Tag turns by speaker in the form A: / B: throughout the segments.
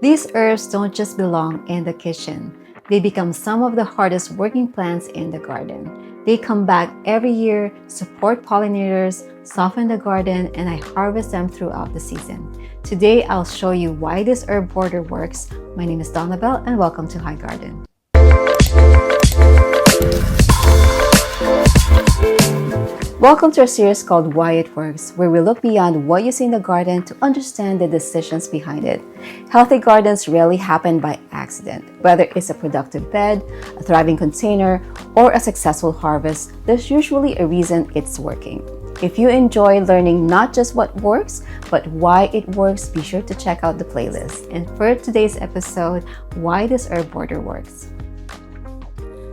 A: These herbs don't just belong in the kitchen. They become some of the hardest working plants in the garden. They come back every year, support pollinators, soften the garden, and I harvest them throughout the season. Today, I'll show you why this herb border works. My name is Donabelle, and welcome to High Garden. Welcome to our series called Why It Works, where we look beyond what you see in the garden to understand the decisions behind it. Healthy gardens rarely happen by accident. Whether it's a productive bed, a thriving container, or a successful harvest, there's usually a reason it's working. If you enjoy learning not just what works, but why it works, be sure to check out the playlist. And for today's episode, why this herb border works.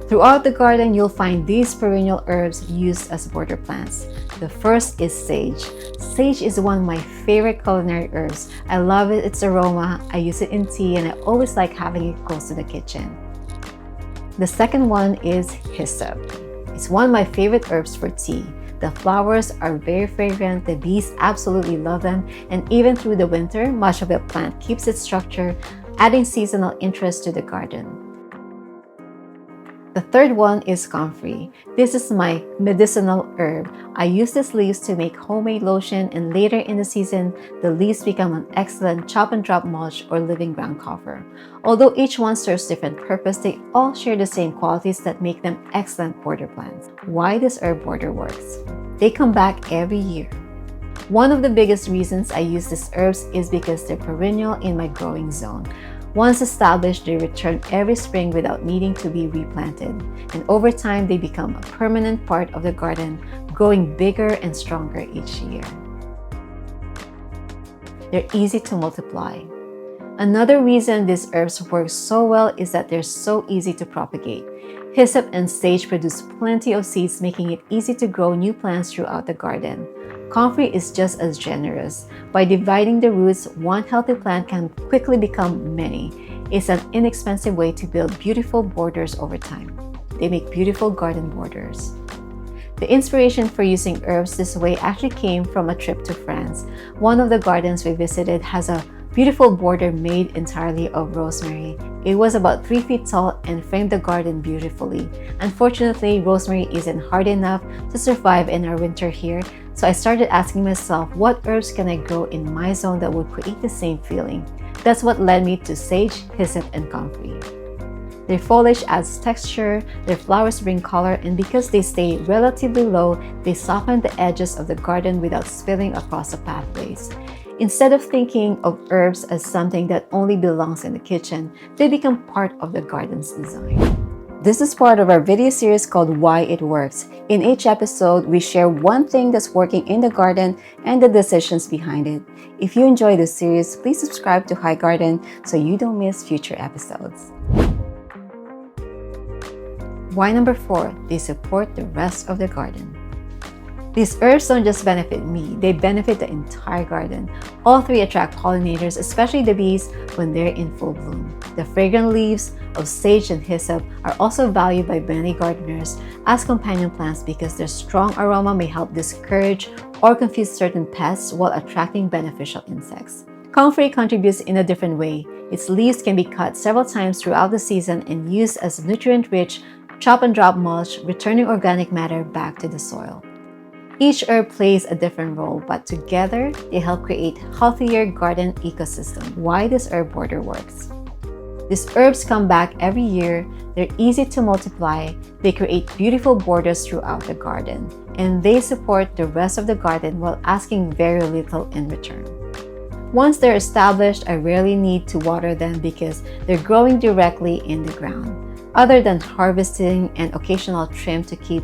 A: Throughout the garden, you'll find these perennial herbs used as border plants. The first is sage. Sage is one of my favorite culinary herbs. I love its aroma, I use it in tea, and I always like having it close to the kitchen. The second one is hyssop. It's one of my favorite herbs for tea. The flowers are very fragrant, the bees absolutely love them, and even through the winter, much of the plant keeps its structure, adding seasonal interest to the garden. The third one is comfrey. This is my medicinal herb. I use these leaves to make homemade lotion, and later in the season, the leaves become an excellent chop and drop mulch or living ground cover. Although each one serves different purpose, they all share the same qualities that make them excellent border plants. Why this herb border works? They come back every year. One of the biggest reasons I use these herbs is because they're perennial in my growing zone. Once established, they return every spring without needing to be replanted, and over time they become a permanent part of the garden, growing bigger and stronger each year. They're easy to multiply. Another reason these herbs work so well is that they're so easy to propagate. Hyssop and sage produce plenty of seeds, making it easy to grow new plants throughout the garden. Comfrey is just as generous. By dividing the roots, one healthy plant can quickly become many. It's an inexpensive way to build beautiful borders over time. They make beautiful garden borders. The inspiration for using herbs this way actually came from a trip to France. One of the gardens we visited has a beautiful border made entirely of rosemary. It was about 3 feet tall and framed the garden beautifully. Unfortunately, rosemary isn't hard enough to survive in our winter here, so I started asking myself, what herbs can I grow in my zone that would create the same feeling? That's what led me to sage, hyssop, and comfrey. Their foliage adds texture, their flowers bring color, and because they stay relatively low, they soften the edges of the garden without spilling across the pathways. Instead of thinking of herbs as something that only belongs in the kitchen, they become part of the garden's design. This is part of our video series called Why It Works. In each episode, we share one thing that's working in the garden and the decisions behind it. If you enjoy this series, please subscribe to High Garden so you don't miss future episodes. Why number 4, they support the rest of the garden. These herbs don't just benefit me, they benefit the entire garden. All 3 attract pollinators, especially the bees, when they're in full bloom. The fragrant leaves of sage and hyssop are also valued by many gardeners as companion plants because their strong aroma may help discourage or confuse certain pests while attracting beneficial insects. Comfrey contributes in a different way. Its leaves can be cut several times throughout the season and used as nutrient-rich chop and drop mulch, returning organic matter back to the soil. Each herb plays a different role, but together they help create healthier garden ecosystem. Why this herb border works? These herbs come back every year, they're easy to multiply, they create beautiful borders throughout the garden, and they support the rest of the garden while asking very little in return. Once they're established, I rarely need to water them because they're growing directly in the ground. Other than harvesting and occasional trim to keep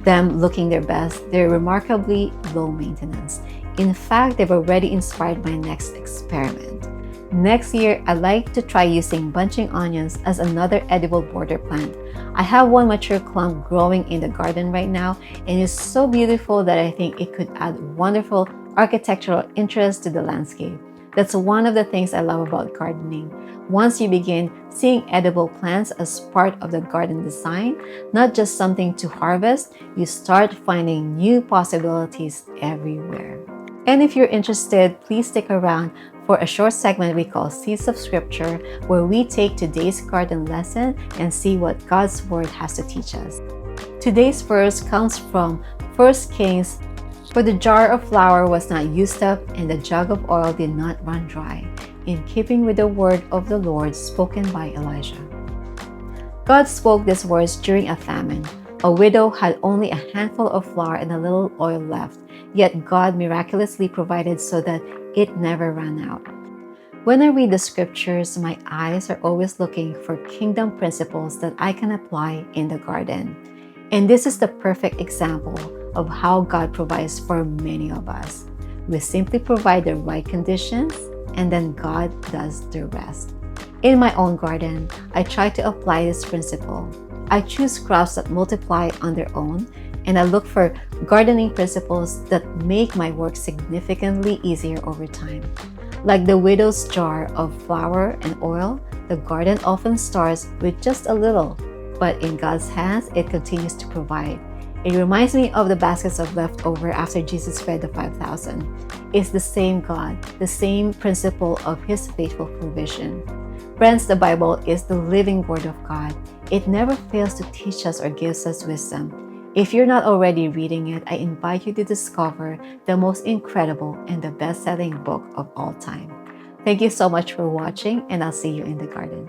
A: them looking their best, they're remarkably low maintenance. In fact, they've already inspired my next experiment. Next year, I'd like to try using bunching onions as another edible border plant. I have one mature clump growing in the garden right now, and it's so beautiful that I think it could add wonderful architectural interest to the landscape. That's one of the things I love about gardening. Once you begin seeing edible plants as part of the garden design, not just something to harvest, you start finding new possibilities everywhere. And if you're interested, please stick around for a short segment we call Seeds of Scripture, where we take today's garden lesson and see what God's Word has to teach us. Today's verse comes from 1 Kings. For the jar of flour was not used up, and the jug of oil did not run dry, in keeping with the word of the Lord spoken by Elijah. God spoke these words during a famine. A widow had only a handful of flour and a little oil left, yet God miraculously provided so that it never ran out. When I read the scriptures, my eyes are always looking for kingdom principles that I can apply in the garden. And this is the perfect example of how God provides for many of us. We simply provide the right conditions, and then God does the rest. In my own garden, I try to apply this principle. I choose crops that multiply on their own, and I look for gardening principles that make my work significantly easier over time. Like the widow's jar of flour and oil, the garden often starts with just a little, but in God's hands, it continues to provide. It reminds me of the baskets of leftover after Jesus fed the 5,000. It's the same God, the same principle of His faithful provision. Friends, the Bible is the living Word of God. It never fails to teach us or gives us wisdom. If you're not already reading it, I invite you to discover the most incredible and the best-selling book of all time. Thank you so much for watching, and I'll see you in the garden.